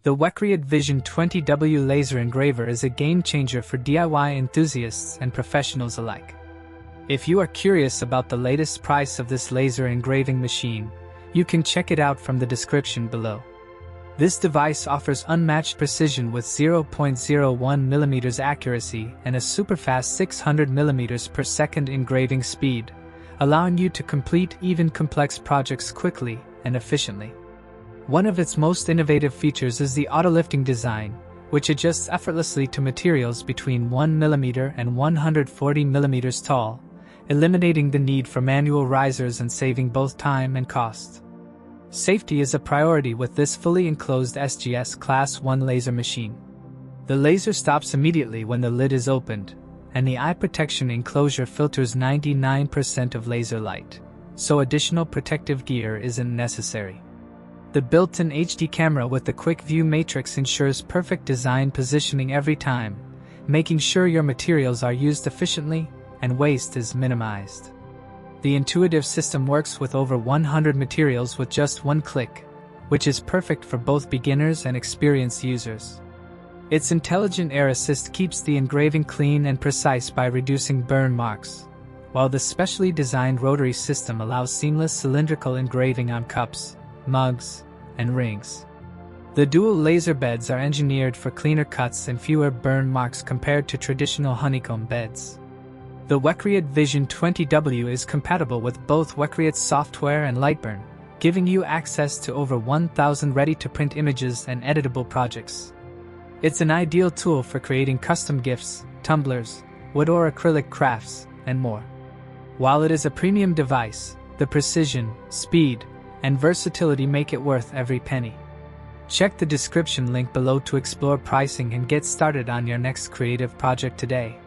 The WECREAT Vision 20W Laser Engraver is a game-changer for DIY enthusiasts and professionals alike. If you are curious about the latest price of this laser engraving machine, you can check it out from the description below. This device offers unmatched precision with 0.01 mm accuracy and a super-fast 600 mm per second engraving speed, allowing you to complete even complex projects quickly and efficiently. One of its most innovative features is the auto-lifting design, which adjusts effortlessly to materials between 1 mm and 140 mm tall, eliminating the need for manual risers and saving both time and cost. Safety is a priority with this fully enclosed SGS Class 1 laser machine. The laser stops immediately when the lid is opened, and the eye protection enclosure filters 99% of laser light, so additional protective gear isn't necessary. The built-in HD camera with the quick view matrix ensures perfect design positioning every time, making sure your materials are used efficiently and waste is minimized. The intuitive system works with over 100 materials with just one click, which is perfect for both beginners and experienced users. Its intelligent air assist keeps the engraving clean and precise by reducing burn marks, while the specially designed rotary system allows seamless cylindrical engraving on cups, mugs, and rings. The dual laser beds are engineered for cleaner cuts and fewer burn marks compared to traditional honeycomb beds. The WECREAT Vision 20W is compatible with both WECREAT software and Lightburn, giving you access to over 1,000 ready-to-print images and editable projects. It's an ideal tool for creating custom gifts, tumblers, wood or acrylic crafts, and more. While it is a premium device, the precision, speed, and versatility make it worth every penny. Check the description link below to explore pricing and get started on your next creative project today.